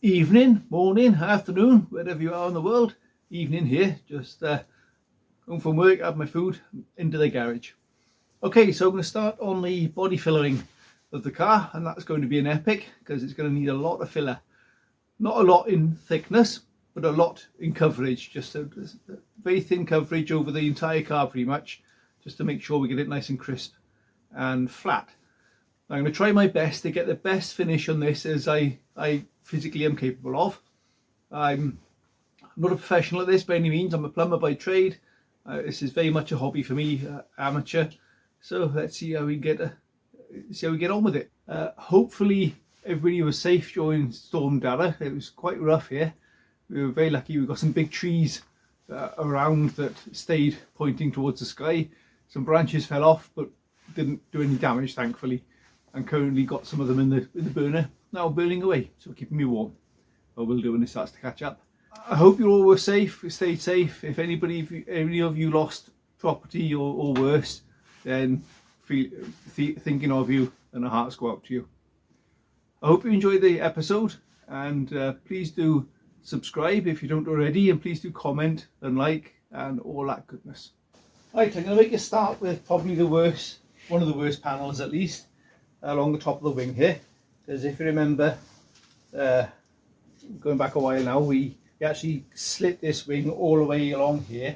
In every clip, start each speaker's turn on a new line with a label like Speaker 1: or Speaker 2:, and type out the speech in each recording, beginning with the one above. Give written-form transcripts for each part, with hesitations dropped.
Speaker 1: Evening, morning, afternoon, wherever you are in the world. Evening here, just home from work, have my food, into the garage. Okay, so I'm going to start on the body filling of the car, and that's going to be an epic because it's going to need a lot of filler. Not a lot in thickness, but a lot in coverage, just a very thin coverage over the entire car pretty much, just to make sure we get it nice and crisp and flat. I'm going to try my best to get the best finish on this as I physically am capable of. I'm not a professional at this by any means. I'm a plumber by trade. This is very much a hobby for me, amateur. So let's see how we get on with it. Hopefully everybody was safe during Storm Dara. It was quite rough here. We were very lucky. We got some big trees around that stayed pointing towards the sky. Some branches fell off, but didn't do any damage, thankfully. And currently got some of them in the burner, now burning away, so keeping me warm. Or will do when it starts to catch up. I hope you all were safe, stayed safe. If any of you lost property or worse, then thinking of you, and our hearts go out to you. I hope you enjoyed the episode, and please do subscribe if you don't already, and please do comment and like and all that goodness. Right, I'm going to make a start with probably one of the worst panels at least, along the top of the wing here, because if you remember, going back a while now, we actually slit this wing all the way along here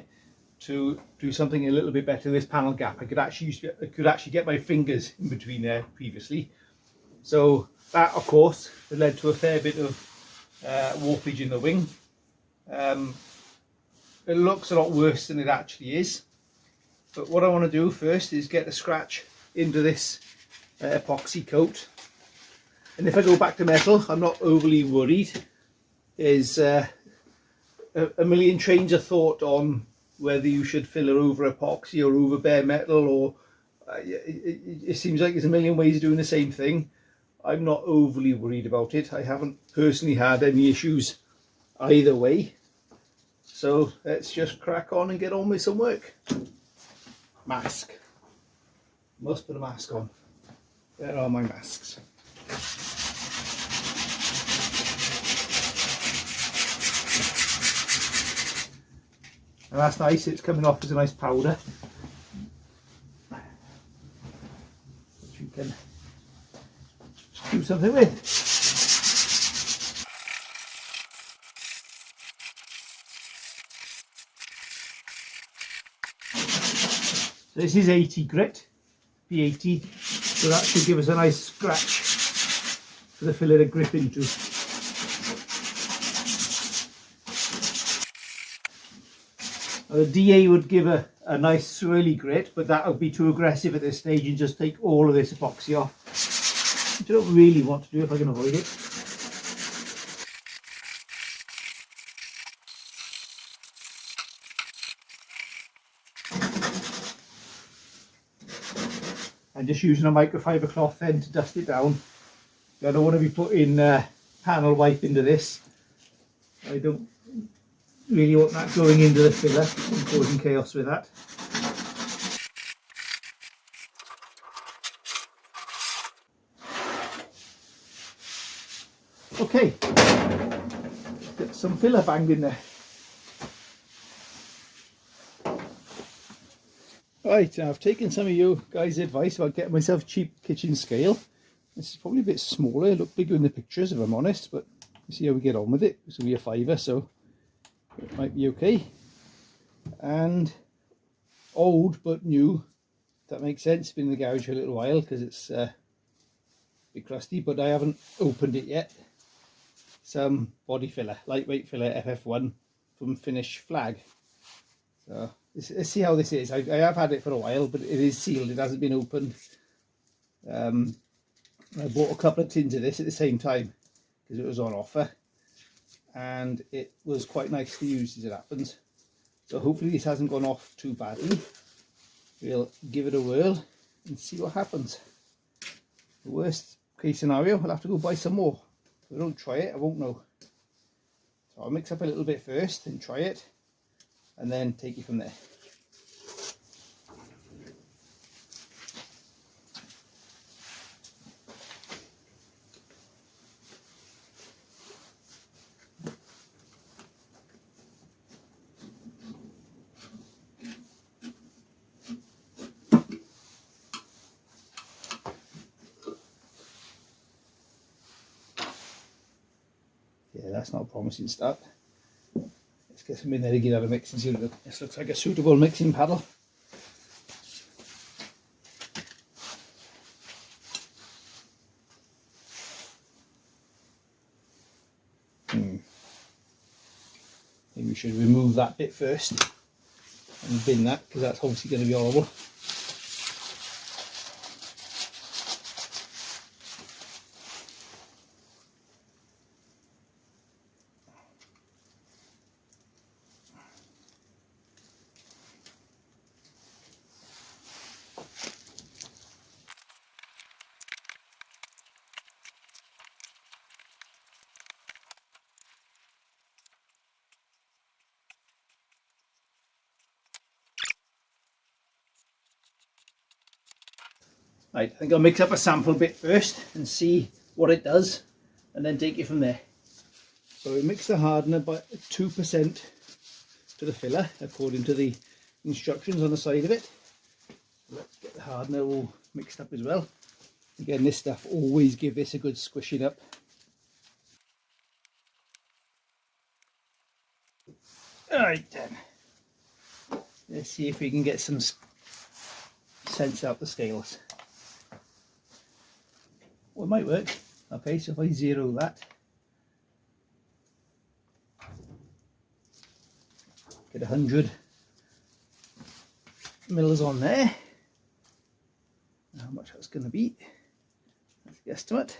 Speaker 1: to do something a little bit better. This panel gap, I could actually get my fingers in between there previously, so that of course led to a fair bit of warpage in the wing. It looks a lot worse than it actually is, but what I want to do first is get a scratch into this epoxy coat, and if I go back to metal, I'm not overly worried. There's a million trains of thought on whether you should filler over epoxy or over bare metal, or it seems like there's a million ways of doing the same thing. I'm not overly worried about it. I haven't personally had any issues either way, so let's just crack on and get on with some work. Mask, must put a mask on. Where are my masks? And that's nice, it's coming off as a nice powder, which we can do something with. So this is 80 grit, P80. So that should give us a nice scratch for the filler to grip into. The DA would give a nice swirly grit, but that would be too aggressive at this stage and just take all of this epoxy off, which I don't really want to do if I can avoid it. I'm just using a microfiber cloth then to dust it down. I don't want to be putting panel wipe into this. I don't really want that going into the filler and causing chaos with that. Okay, get some filler banged in there. Right, now I've taken some of you guys' advice about getting myself a cheap kitchen scale. This is probably a bit smaller, look bigger in the pictures if I'm honest, but we'll see how we get on with it. It's going to be a $5, so it might be okay. And old but new, if that makes sense. Been in the garage for a little while because it's a bit crusty, but I haven't opened it yet. Some body filler, lightweight filler FF1 from Finish Flag. So let's see how this is. I have had it for a while, but it is sealed, it hasn't been opened. I bought a couple of tins of this at the same time because it was on offer, and it was quite nice to use as it happens. So hopefully this hasn't gone off too badly. We'll give it a whirl and see what happens. The worst case scenario, I'll have to go buy some more. If I don't try it, I won't know. So I'll mix up a little bit first and try it, and then take it from there. that's not a promising start. Let's get some in there to get out of mix and see what it looks. This looks like a suitable mixing paddle. Maybe we should remove that bit first and bin that, because that's obviously going to be horrible. Right, I think I'll mix up a sample bit first and see what it does, and then take it from there. So we mix the hardener by 2% to the filler, according to the instructions on the side of it. So let's get the hardener all mixed up as well. Again, this stuff, always give this a good squishing up. Alright then, let's see if we can get some sense out the scales. Well, it might work. Okay, so if I zero that, get 100 mils on there. How much that's going to be? That's the estimate.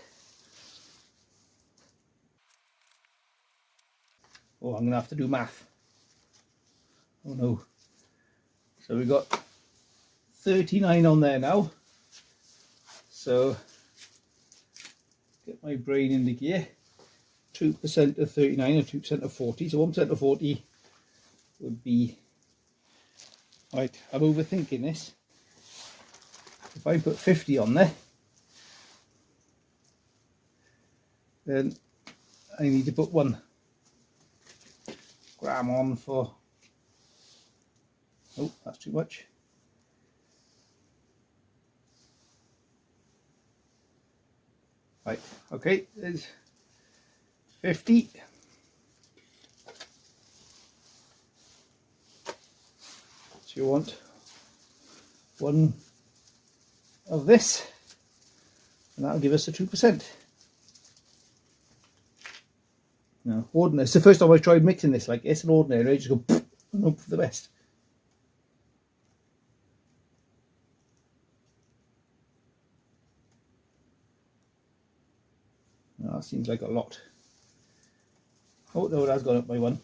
Speaker 1: Oh, I'm going to have to do math. Oh no. So we've got 39 on there now. So get my brain into gear. 2% of 39 or 2% of 40. So 1% of 40 would be... Right, I'm overthinking this. If I put 50 on there, then I need to put 1 gram on for... Oh, that's too much. Right, okay, there's 50. So you want 1 of this, and that'll give us a 2%. Now, ordinary, it's the first time I've tried mixing this like this, and ordinary, I just go and hope for the best. Now, that seems like a lot. Oh no, that's gone up by 1.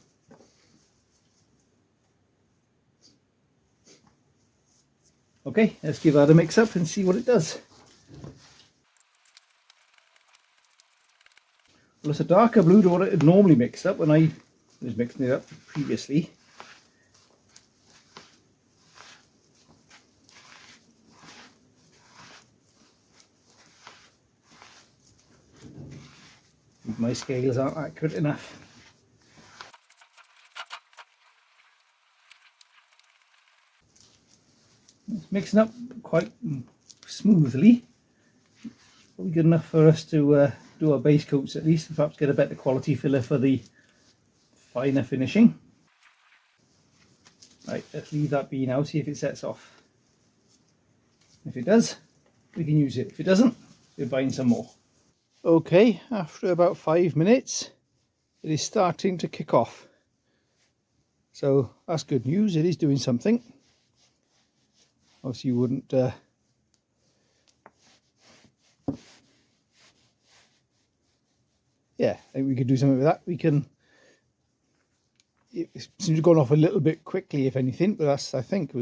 Speaker 1: Okay, let's give that a mix up and see what it does. Well, it's a darker blue to what it had normally mixed up when I was mixing it up previously. My scales aren't accurate enough. It's mixing up quite smoothly. Probably good enough for us to do our base coats at least, and perhaps get a better quality filler for the finer finishing. Right, let's leave that be now, see if it sets off. If it does, we can use it. If it doesn't, we're buying some more. Okay, after about 5 minutes, it is starting to kick off. So that's good news, it is doing something. Obviously you wouldn't yeah, I think we could do something with that. We can, it seems to have gone off a little bit quickly if anything, but that's, I think,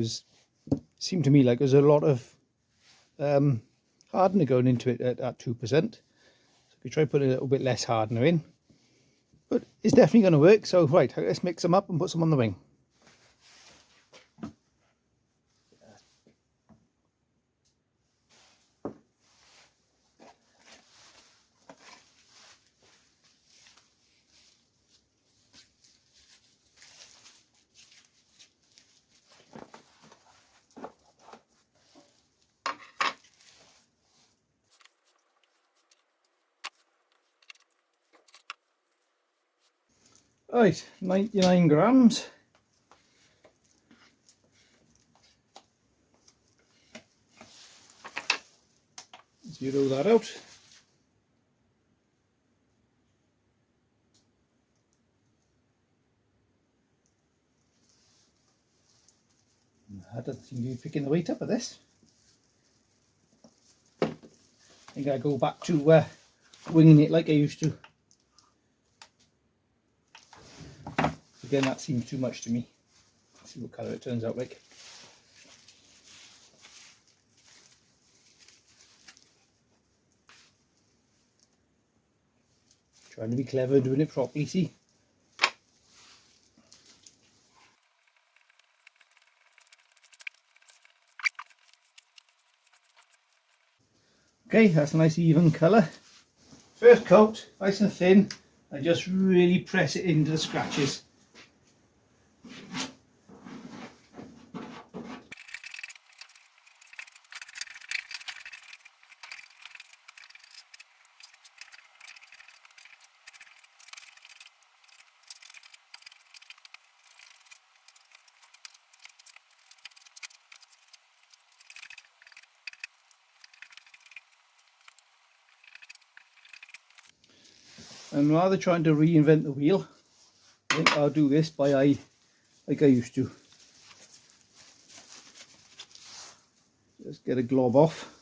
Speaker 1: seemed to me like there's a lot of hardener going into it at 2%. So we try putting a little bit less hardener in, but it's definitely going to work. So right, let's mix them up and put some on the wing. Right, 99 grams. Zero that out. I don't seem to be picking the weight up of this. I think I go back to winging it like I used to. Again, that seems too much to me. Let's see what colour it turns out like. Trying to be clever, doing it properly, see? Okay, that's a nice even colour. First coat, nice and thin, and just really press it into the scratches. And rather trying to reinvent the wheel, I think I'll do this by eye like I used to. Just get a glob off,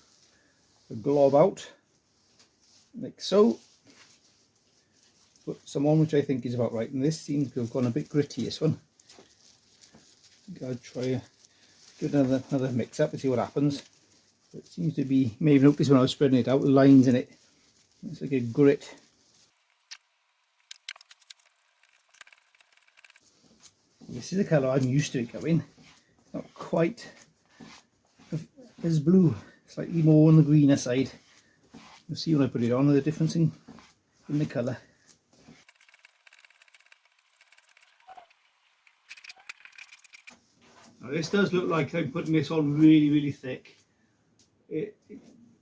Speaker 1: a glob out, like so. Put some on, which I think is about right, and this seems to have gone a bit gritty, this one. I think I'll try give it another mix up and see what happens. It seems to be, maybe noticed when I was spreading it out, with lines in it. It's like a grit. This is the colour I'm used to it going. It's not quite as blue, slightly more on the greener side. You'll see when I put it on the difference in the colour. Now this does look like I'm putting this on really thick.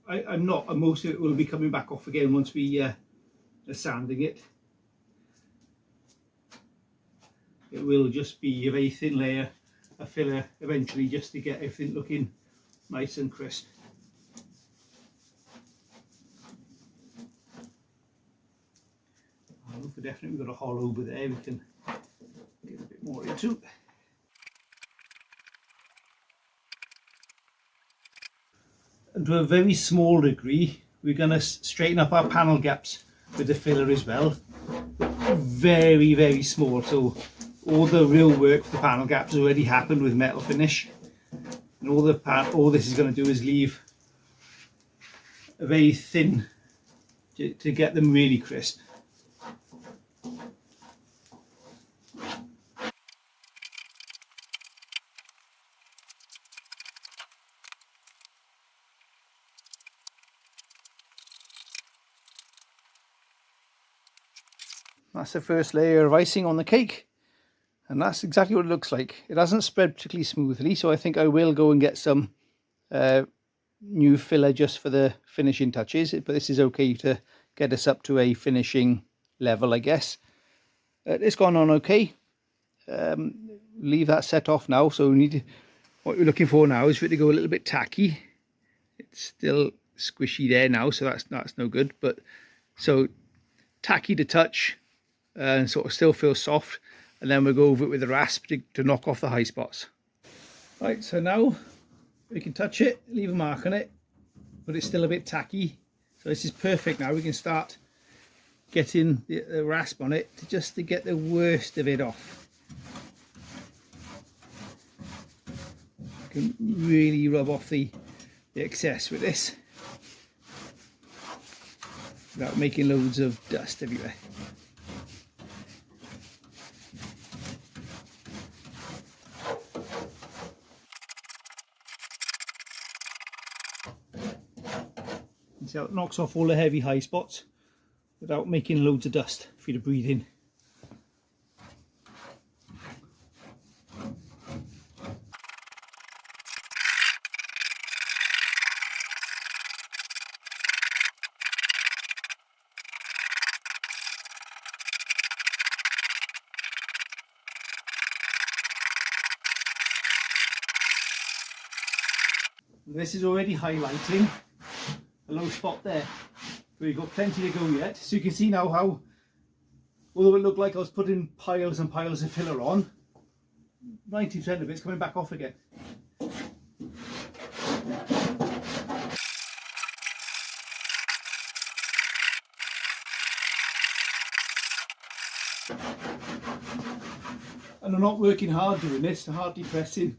Speaker 1: I'm not, and most of it will be coming back off again once we are sanding it. It will just be a very thin layer of filler eventually, just to get everything looking nice and crisp. I know for definite we've got a hole over there we can get a bit more into. And to a very small degree, we're going to straighten up our panel gaps with the filler as well. Very small, so all the real work for the panel gaps has already happened with metal finish, and all this is going to do is leave a very thin to get them really crisp. That's the first layer of icing on the cake, and that's exactly what it looks like. It hasn't spread particularly smoothly, so I think I will go and get some new filler just for the finishing touches, but this is okay to get us up to a finishing level, I guess. It's gone on okay. Leave that set off now, so what we're looking for now is for it to go a little bit tacky. It's still squishy there now, so that's no good, but so tacky to touch and sort of still feels soft, and then we'll go over it with a rasp to knock off the high spots. Right, so now we can touch it, leave a mark on it, but it's still a bit tacky, so this is perfect. Now we can start getting the rasp on it just to get the worst of it off. You can really rub off the excess with this without making loads of dust everywhere. See how it knocks off all the heavy high spots without making loads of dust for you to breathe in. This is already highlighting a low spot there. We've got plenty to go yet. So you can see now how, although it looked like I was putting piles and piles of filler on, 90% of it's coming back off again. And I'm not working hard doing this, I'm hardly pressing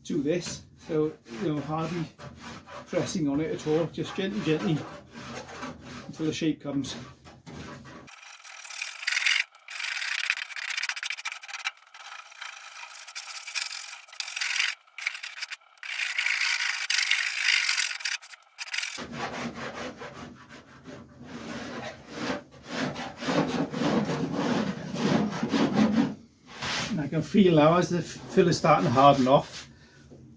Speaker 1: to this, so hardly pressing on it at all, just gently until the shape comes. And I can feel now as the filler's starting to harden off,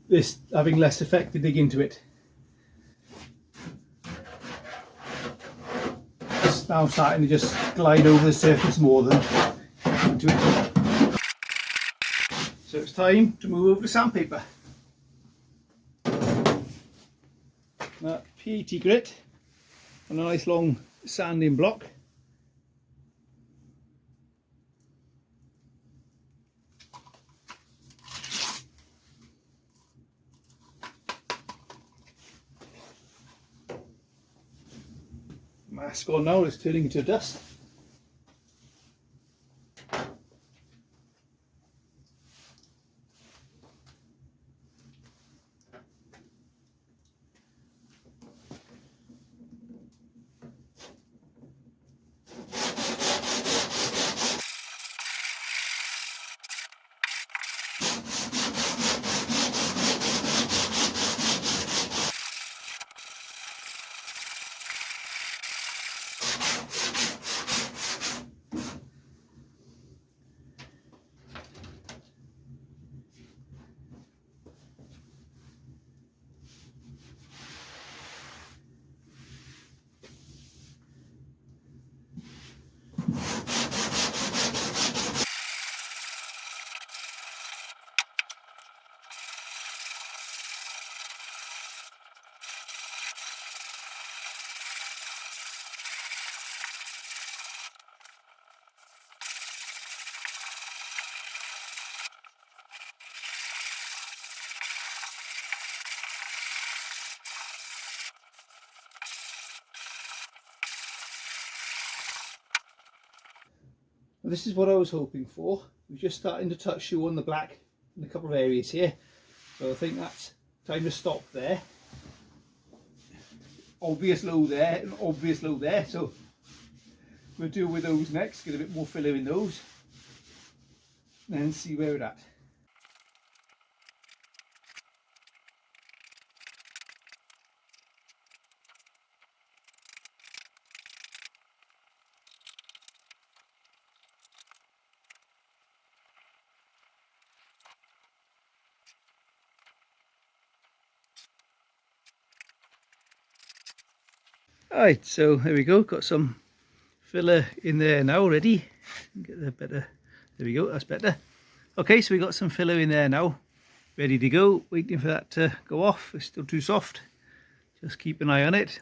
Speaker 1: this having less effect to dig into it. It's now starting to just glide over the surface more than into it. So it's time to move over to sandpaper. That PET grit and a nice long sanding block. Mask on now, it's turning into dust. This is what I was hoping for. We're just starting to touch you on the black in a couple of areas here. So I think that's time to stop there. Obvious low there and obvious low there. So we'll deal with those next, get a bit more filler in those, and then see where we're at. Alright, so there we go, got some filler in there now already. Get the better, there we go, that's better. Okay, so we got some filler in there now, ready to go, waiting for that to go off. It's still too soft, just keep an eye on it.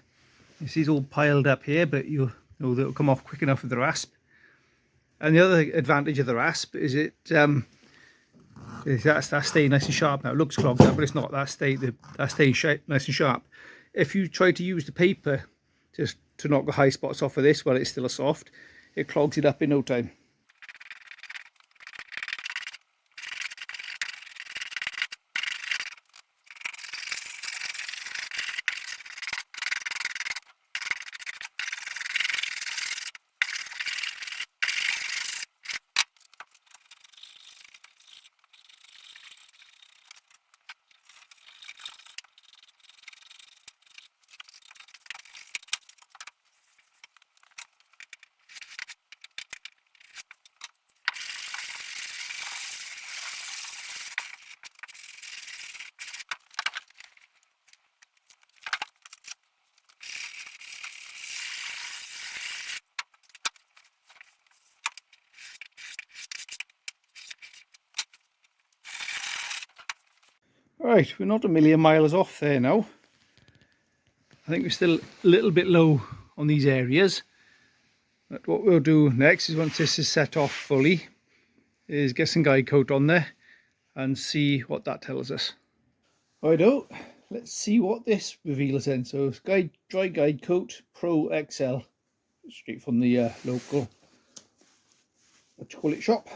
Speaker 1: This is all piled up here, but you'll know that it'll come off quick enough with the rasp. And the other advantage of the rasp is that's staying nice and sharp now. It looks clogged up, but it's not. That's staying nice and sharp. If you try to use the paper just to knock the high spots off of this while it's still a soft, it clogs it up in no time. Right, we're not a million miles off there now. I think we're still a little bit low on these areas. But what we'll do next is, once this is set off fully, is get some guide coat on there and see what that tells us. Righto, let's see what this reveals then. So it's dry guide coat Pro XL, straight from the local, what you call it, shop.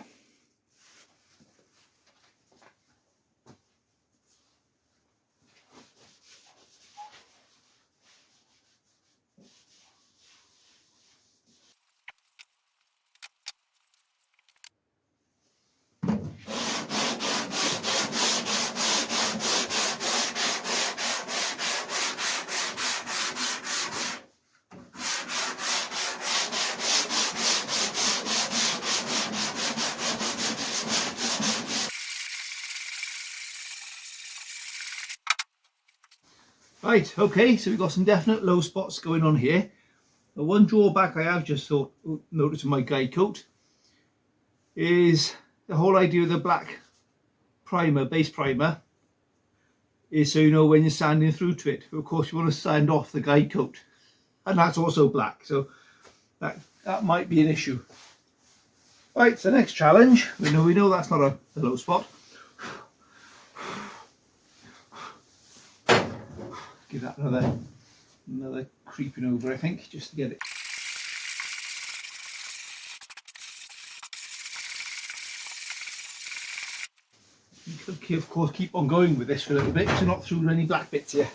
Speaker 1: Right, okay, so we've got some definite low spots going on here. The one drawback I have just noticed in my guide coat is the whole idea of the black primer, base primer, is so you know when you're sanding through to it. But of course you want to sand off the guide coat, and that's also black, so that might be an issue. Right, so next challenge, we know that's not a low spot. Give that another creeping over, I think, just to get it. You could of course keep on going with this for a little bit to not through any black bits here.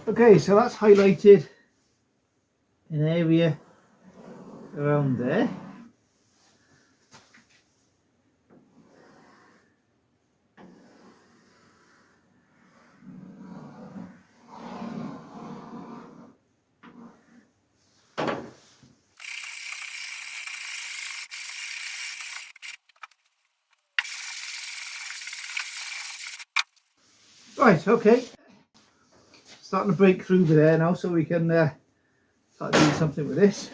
Speaker 1: Okay, so that's highlighted an area around there. Right, okay, starting to break through there now, so we can start doing something with this.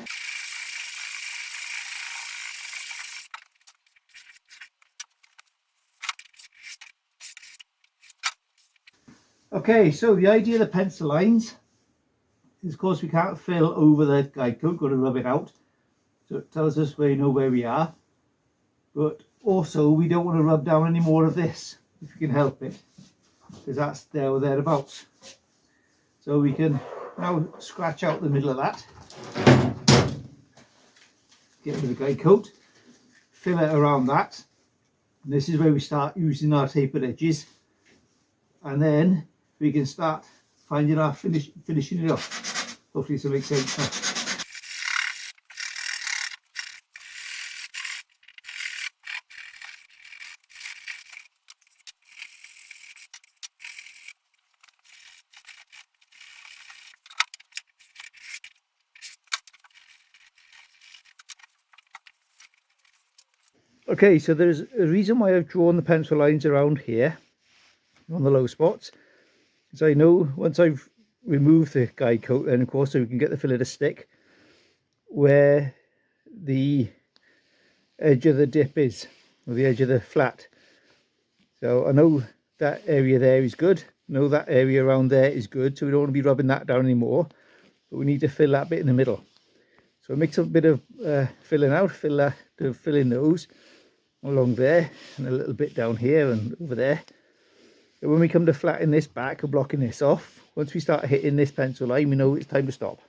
Speaker 1: Okay, so the idea of the pencil lines is, of course, we can't fill over the guide coat, got to rub it out, so it tells us where we are, but also we don't want to rub down any more of this if we can help it, because that's there or thereabouts. So we can now scratch out the middle of that, get rid of the guide coat, fill it around that, and this is where we start using our tapered edges, and then we can start finding our finishing it off. Hopefully this will make sense. Okay, so there's a reason why I've drawn the pencil lines around here on the low spots. So I know once I've removed the guide coat, then of course, so we can get the fillet to stick where the edge of the dip is, or the edge of the flat. So I know that area there is good, I know that area around there is good, so we don't want to be rubbing that down anymore, but we need to fill that bit in the middle. So mix up a bit of filling out, fill in those along there, and a little bit down here and over there. And when we come to flatten this back or blocking this off, once we start hitting this pencil line, we know it's time to stop.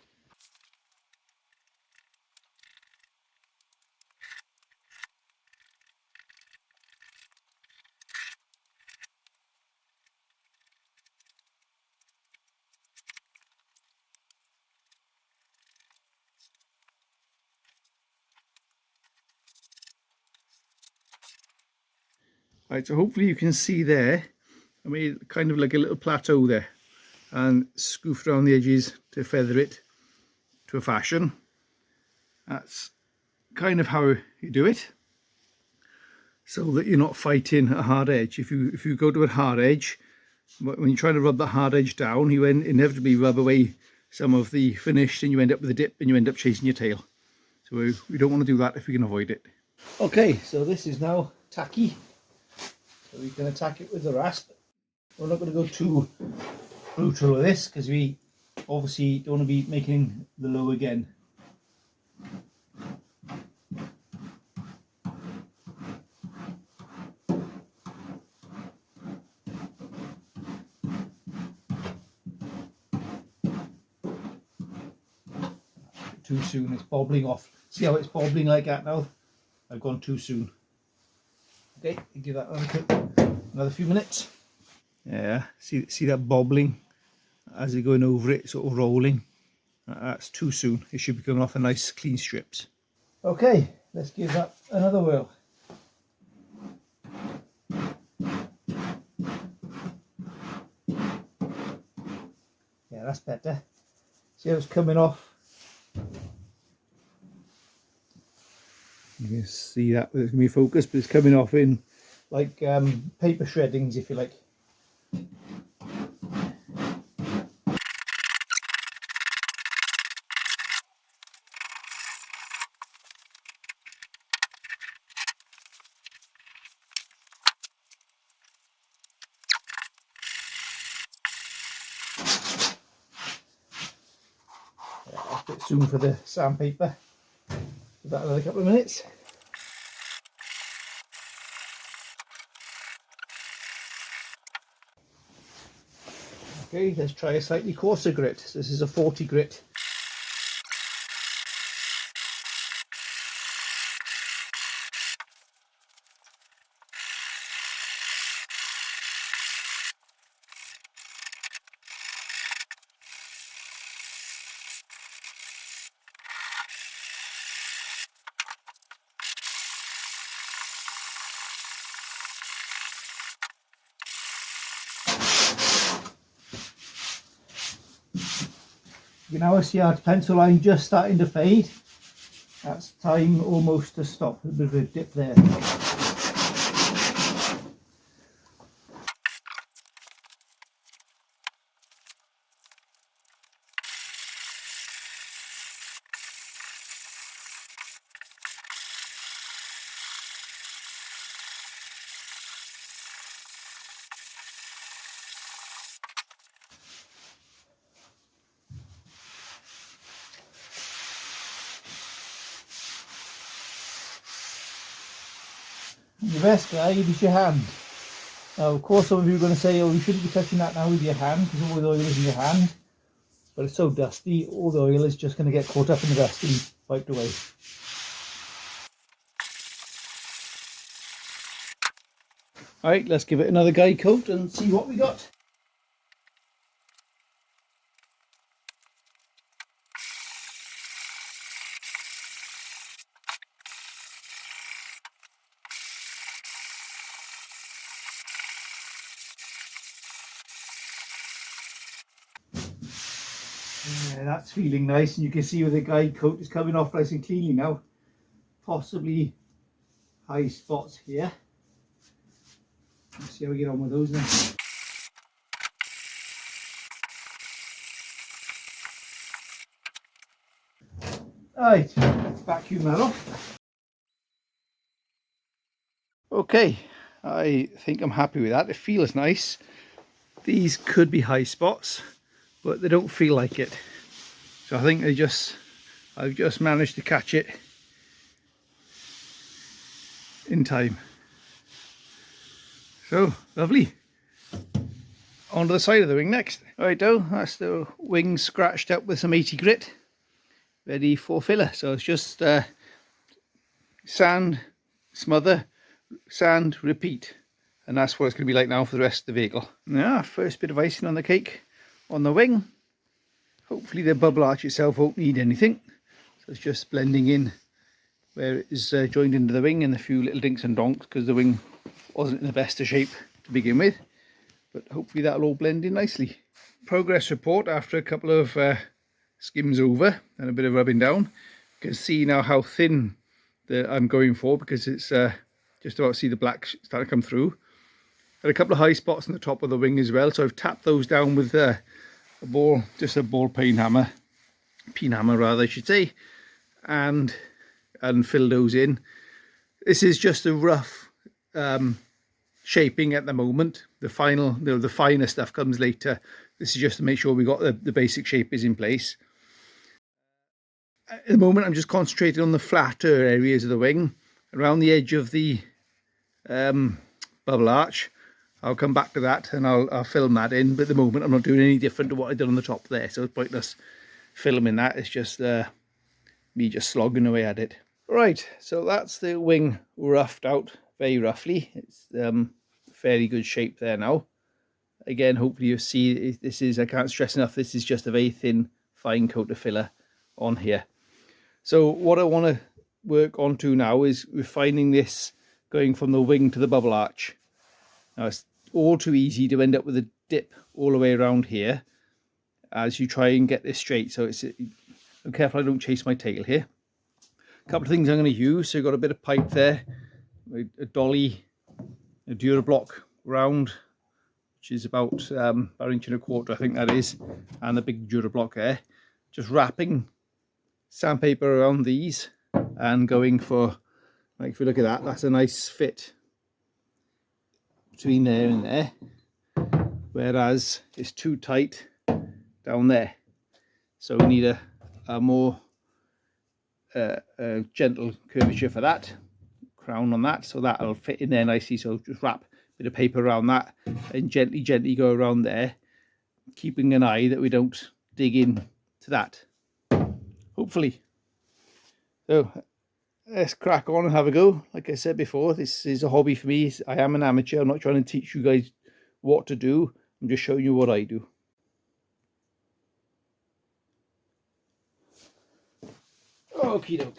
Speaker 1: Right, so hopefully you can see there, I made kind of like a little plateau there and scoofed around the edges to feather it to a fashion. That's kind of how you do it, so that you're not fighting a hard edge. If you go to a hard edge, when you're trying to rub that hard edge down, you inevitably rub away some of the finish, and you end up with a dip and you end up chasing your tail. So we don't want to do that if we can avoid it. Okay, so this is now tacky. So we can attack it with the rasp. We're not going to go too brutal with this because we obviously don't want to be making the low again. Too soon, it's bobbling off. See how it's bobbling like that now? I've gone too soon. Okay, give that another few minutes. Yeah, see that bobbling as you're going over it, sort of rolling. That's too soon. It should be coming off in nice clean strips. Okay, let's give that another whirl. Yeah, that's better. See how it's coming off? You can see that it's going to be focused, but it's coming off in like paper shreddings, if you like. Yeah, a bit soon for the sandpaper. Give that another couple of minutes. Okay, let's try a slightly coarser grit. So this is a 40 grit. You can now see our pencil line just starting to fade. That's time almost to stop. A bit of a dip there. The best guide is your hand. Now, of course, some of you are going to say, oh, you shouldn't be touching that now with your hand because all the oil is in your hand. But it's so dusty, all the oil is just going to get caught up in the dust and wiped away. Alright, let's give it another guide coat and see what we got. Yeah, that's feeling nice, and you can see where the guide coat is coming off nice and cleanly now. Possibly high spots here. Let's see how we get on with those now. Alright, let's vacuum that off. Okay, I think I'm happy with that. It feels nice. These could be high spots, but they don't feel like it. So I think I've just managed to catch it in time. So lovely. On to the side of the wing next. Alright, that's the wing scratched up with some 80 grit, ready for filler. So it's just sand, smother, sand, repeat, and that's what it's going to be like now for the rest of the vehicle. Yeah, first bit of icing on the cake on the wing. Hopefully the bubble arch itself won't need anything, so it's just blending in where it is joined into the wing and a few little dinks and donks because the wing wasn't in the best of shape to begin with, but hopefully that'll all blend in nicely. Progress report after a couple of skims over and a bit of rubbing down. You can see now how thin I'm going for because it's just about see the black starting to come through. Had a couple of high spots on the top of the wing as well, so I've tapped those down with just a ball peen hammer rather I should say, and and fill those in. This is just a rough shaping at the moment. The final, the finer stuff comes later. This is just to make sure we got the basic shape is in place. At the moment, I'm just concentrating on the flatter areas of the wing, around the edge of the bubble arch. I'll come back to that and I'll film that in, but at the moment I'm not doing any different to what I did on the top there, so it's pointless filming that. It's just me just slogging away at it. Right, so that's the wing roughed out very roughly. It's fairly good shape there now. Again, hopefully you see this is, I can't stress enough, this is just a very thin fine coat of filler on here. So what I want to work onto now is refining this, going from the wing to the bubble arch. Now it's all too easy to end up with a dip all the way around here as you try and get this straight. So I'm careful I don't chase my tail here. A couple of things I'm going to use. So I've got a bit of pipe there, a dolly, a Durablock round, which is about an inch and a quarter, I think that is, and a big Durablock there. Just wrapping sandpaper around these and going for, like, if you look at that, that's a nice fit between there and there, whereas it's too tight down there. So we need a more gentle curvature for that, crown on that, so that'll fit in there nicely. So just wrap a bit of paper around that and gently go around there, keeping an eye that we don't dig in to that, hopefully. So let's crack on and have a go. Like I said before, this is a hobby for me. I am an amateur. I'm not trying to teach you guys what to do. I'm just showing you what I do. Okie doke.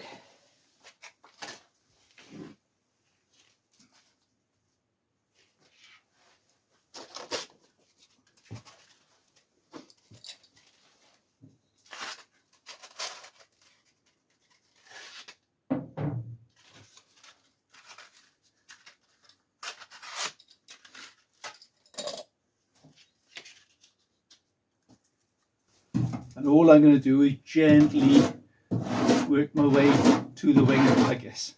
Speaker 1: And all I'm going to do is gently work my way to the wing like this.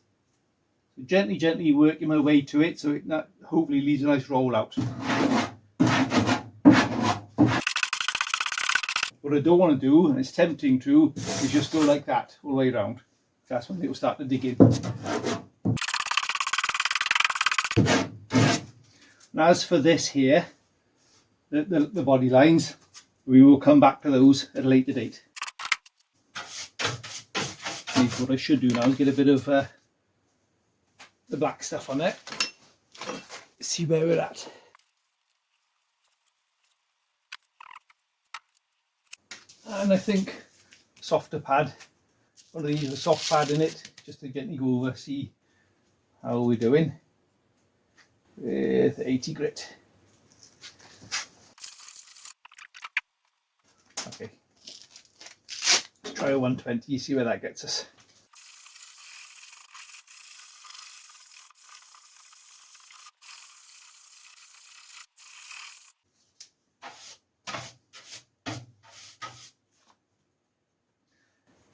Speaker 1: So gently working my way to it, so it hopefully leaves a nice roll out. What I don't want to do, and it's tempting to, is just go like that all the way around. That's when it will start to dig in. And as for this here, the body lines, we will come back to those at a later date. What I should do now is get a bit of the black stuff on there. See where we're at. And I think softer pad, one of these with a soft pad in it, just to gently go over, see how we're doing with 80 grit. Okay, let's try a 120, see where that gets us.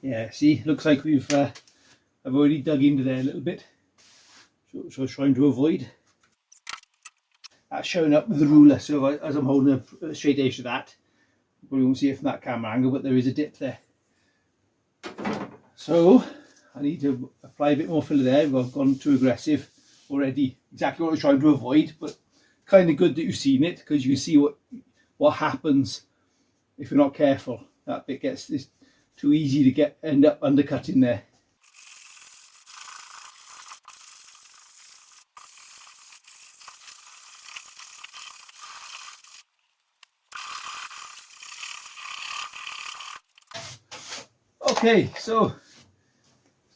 Speaker 1: Yeah, see, looks like I've already dug into there a little bit, so I was trying to avoid. That's showing up with the ruler, so as I'm holding a straight edge to that, we won't see it from that camera angle, but there is a dip there. So I need to apply a bit more filler there. I've gone too aggressive already, exactly what I was trying to avoid, but kind of good that you've seen it, because you see what happens if you're not careful. That bit gets too easy to end up undercutting there. Okay, so let's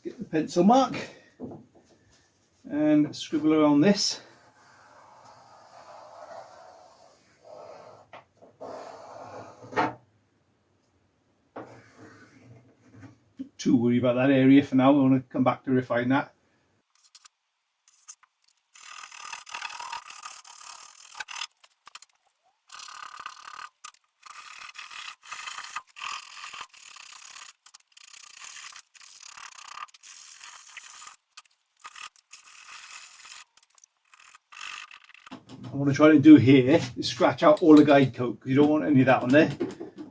Speaker 1: get the pencil mark and scribble around this. Not too worried about that area for now. I want to come back to refine that. And what I'm trying to do here is scratch out all the guide coat, because you don't want any of that on there,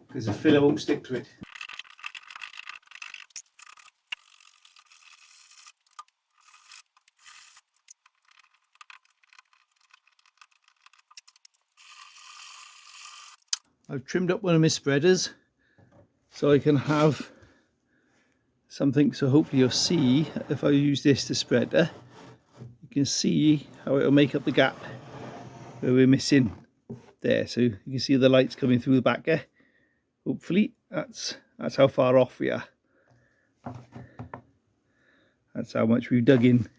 Speaker 1: because the filler won't stick to it. I've trimmed up one of my spreaders so I can have something, so hopefully you'll see, if I use this to spreader, you can see how it will make up the gap where we're missing there. So you can see the lights coming through the back there. Hopefully that's how far off we are. That's how much we've dug in.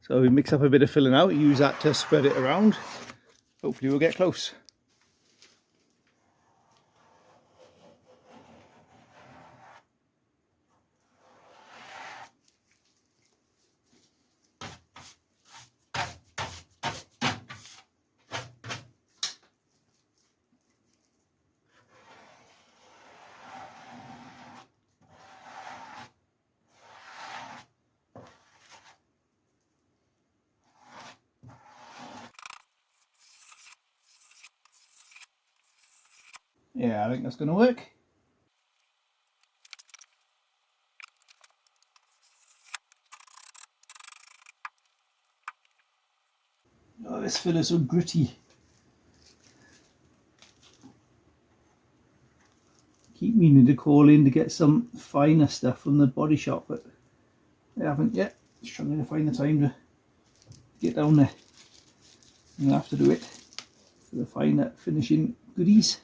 Speaker 1: So we mix up a bit of filler now, use that to spread it around. Hopefully we'll get close. Yeah, I think that's going to work. Oh, this filler's so gritty. Keep meaning to call in to get some finer stuff from the body shop, but I haven't yet. Struggling to find the time to get down there. I'm going to have to do it for the finer finishing goodies.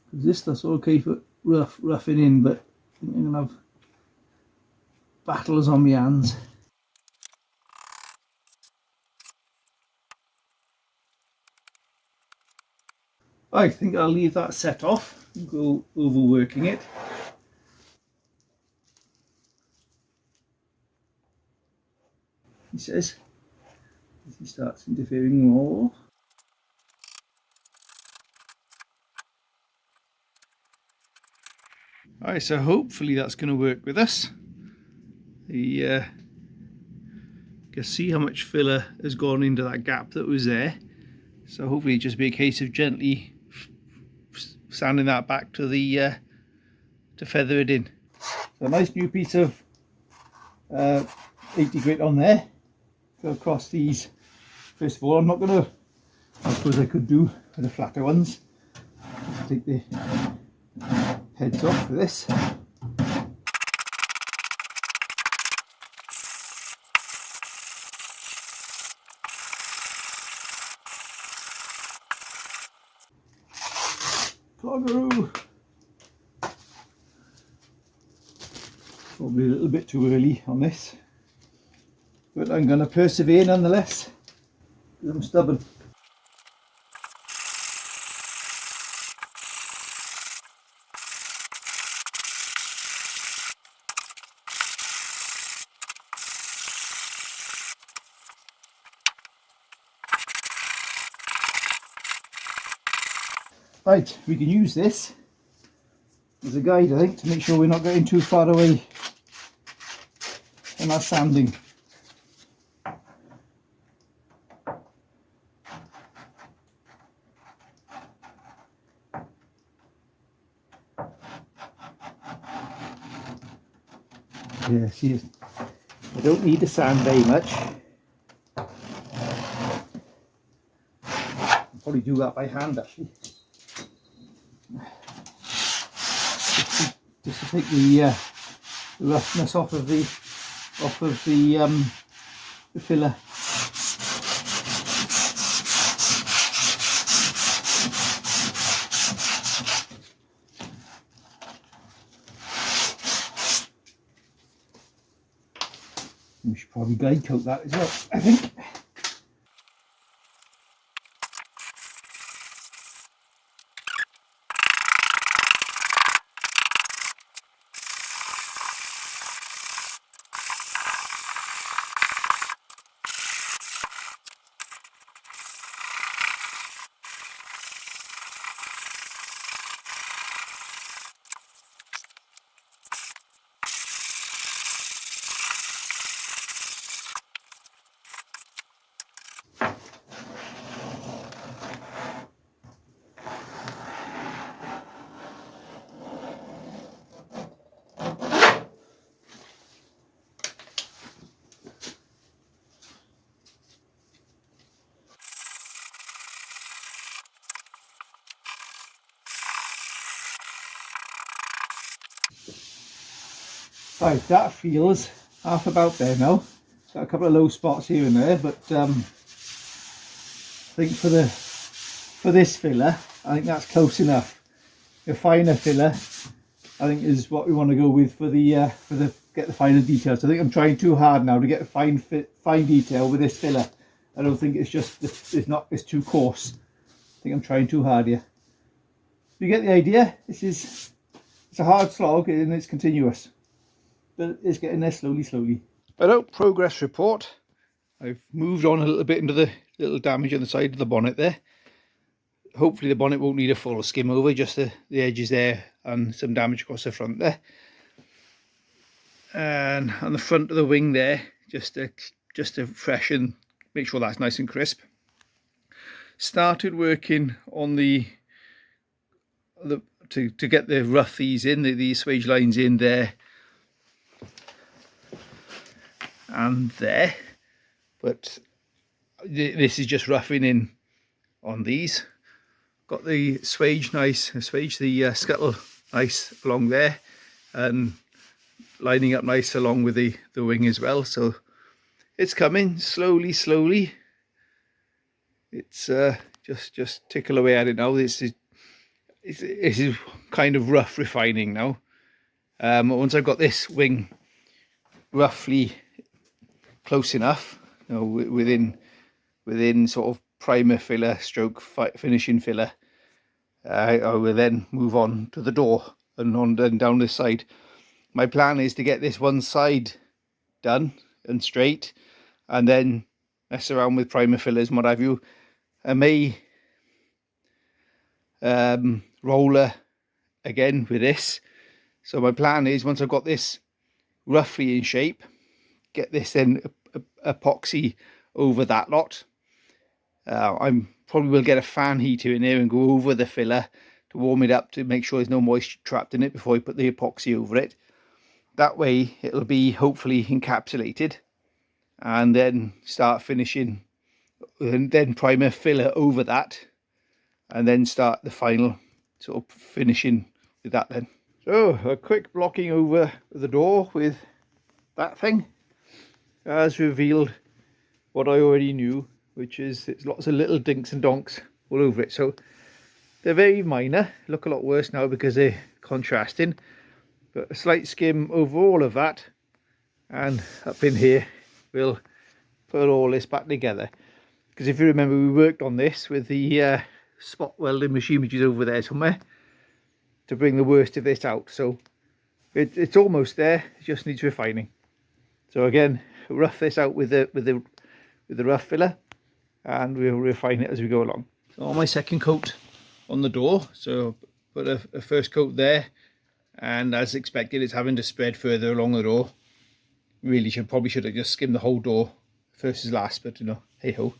Speaker 1: Because this stuff's okay for roughing in, but I think I'm going to have battles on my hands. I think I'll leave that set off and go overworking it. He says, as he starts interfering more. Alright, so hopefully that's going to work with us. You can see how much filler has gone into that gap that was there. So hopefully it just be a case of gently sanding that back to the to feather it in. So a nice new piece of 80 grit on there. Go across these. First of all, I'm not going to, I suppose I could do for the flatter ones. Just take the heads off for this. Cloggeroo! Probably a little bit too early on this, but I'm going to persevere nonetheless, because I'm stubborn. Right, we can use this as a guide, I think, to make sure we're not getting too far away from our sanding. Yeah, see, I don't need to sand very much. I'll probably do that by hand, actually. Just to take the roughness off of the filler. We should probably guide coat that as well, I think. Right, that feels half about there now. Got a couple of low spots here and there, but I think for this filler, I think that's close enough. A finer filler, I think, is what we want to go with for the get the finer details. I think I'm trying too hard now to get a fine detail with this filler. I don't think it's just it's too coarse. I think I'm trying too hard here. You get the idea. It's a hard slog and it's continuous, but it's getting there slowly. About progress report. I've moved on a little bit into the little damage on the side of the bonnet there. Hopefully the bonnet won't need a full skim over, just the edges there and some damage across the front there. And on the front of the wing there, just to freshen, make sure that's nice and crisp. Started working on to get the roughies in, these swage lines in there and there, but this is just roughing in on these. Got the swage nice, the scuttle nice along there, and lining up nice along with the wing as well. So it's coming slowly. It's just tickle away at it now. This is kind of rough refining now. Once I've got this wing roughly close enough, you know, within sort of primer filler stroke finishing filler, I will then move on to the door and down this side. My plan is to get this one side done and straight, and then mess around with primer fillers and what have you. I may roller again with this. So my plan is, once I've got this roughly in shape, get this then epoxy over that lot. I'm probably will get a fan heater in there and go over the filler to warm it up to make sure there's no moisture trapped in it before I put the epoxy over it. That way it'll be hopefully encapsulated, and then start finishing, and then primer filler over that, and then start the final sort of finishing with that then. So a quick blocking over the door with that thing has revealed what I already knew, which is it's lots of little dinks and donks all over it. So they're very minor, look a lot worse now because they're contrasting, but a slight skim over all of that, and up in here we'll put all this back together. Because if you remember, we worked on this with the spot welding machine, which is over there somewhere, to bring the worst of this out. So it's almost there, it just needs refining. So again, rough this out with the rough filler, and we'll refine it as we go along. So on my second coat on the door, so put a first coat there, and as expected it's having to spread further along the door. Really probably should have just skimmed the whole door first as last, but you know, hey ho.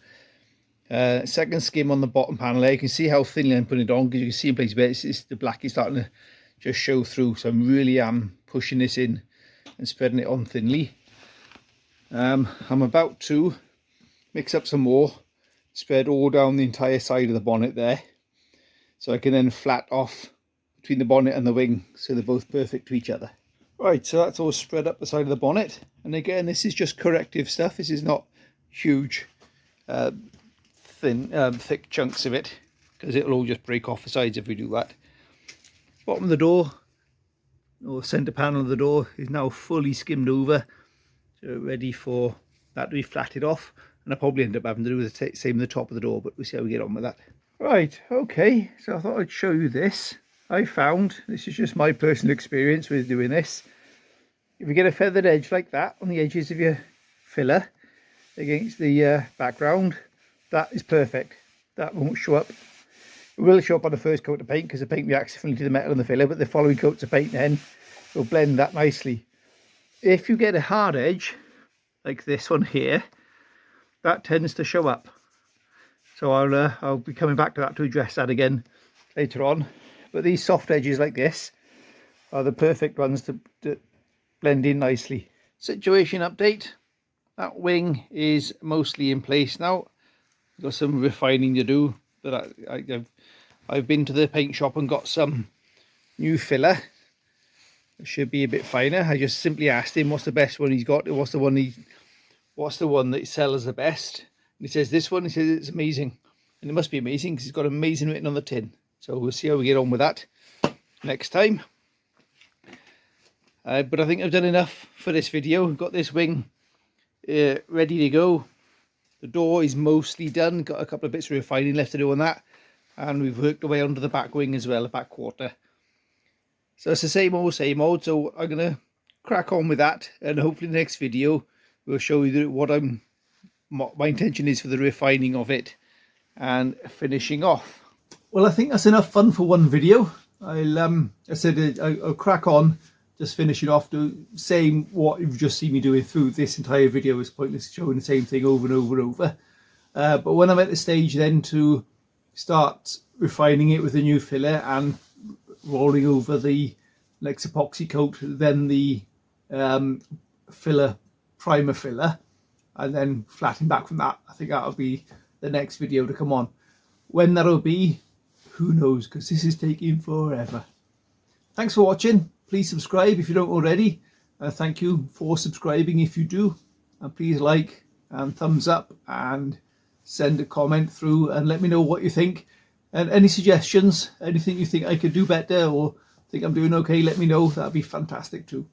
Speaker 1: Second skim on the bottom panel there. You can see how thinly I'm putting it on, because you can see in places where it's the black is starting to just show through. So I'm really pushing this in and spreading it on thinly. I'm about to mix up some more, spread all down the entire side of the bonnet there, so I can then flat off between the bonnet and the wing, so they're both perfect to each other. Right, so that's all spread up the side of the bonnet, and again, this is just corrective stuff. This is not huge thick chunks of it, because it'll all just break off the sides if we do that. Bottom of the door, or centre panel of the door, is now fully skimmed over, so ready for that to be flatted off. And I'll probably end up having to do the same at the top of the door, but we'll see how we get on with that. Right, okay, so I thought I'd show you this. I found, this is just my personal experience with doing this, if you get a feathered edge like that on the edges of your filler against the background, that is perfect. That won't show up. It will show up on the first coat of paint, because the paint reacts differently to the metal and the filler, but the following coats of paint then will blend that nicely. If you get a hard edge like this one here, that tends to show up. So I'll be coming back to that to address that again later on. But these soft edges like this are the perfect ones to blend in nicely. Situation update. That wing is mostly in place now. Got some refining to do, but I've been to the paint shop and got some new filler. It should be a bit finer. I just simply asked him what's the best one he's got, what's the one that he sells the best. And he says this one, he says it's amazing. And it must be amazing because it's got amazing written on the tin. So we'll see how we get on with that next time. But I think I've done enough for this video. Got this wing ready to go. The door is mostly done. Got a couple of bits of refining left to do on that. And we've worked our way onto the back wing as well, the back quarter. So it's the same old, so I'm going to crack on with that. And hopefully the next video will show you what my intention is for the refining of it and finishing off. Well, I think that's enough fun for one video. I'll crack on, just finishing off, saying what you've just seen me doing through this entire video. Is pointless showing the same thing over and over and over. But when I'm at the stage then to start refining it with a new filler and rolling over the next epoxy coat, then the primer filler, and then flatten back from that, I think that'll be the next video to come on. When that'll be, who knows, because this is taking forever. Thanks for watching. Please subscribe if you don't already. Thank you for subscribing if you do. And please like and thumbs up and send a comment through and let me know what you think. And any suggestions, anything you think I could do better or think I'm doing okay, let me know. That'd be fantastic too.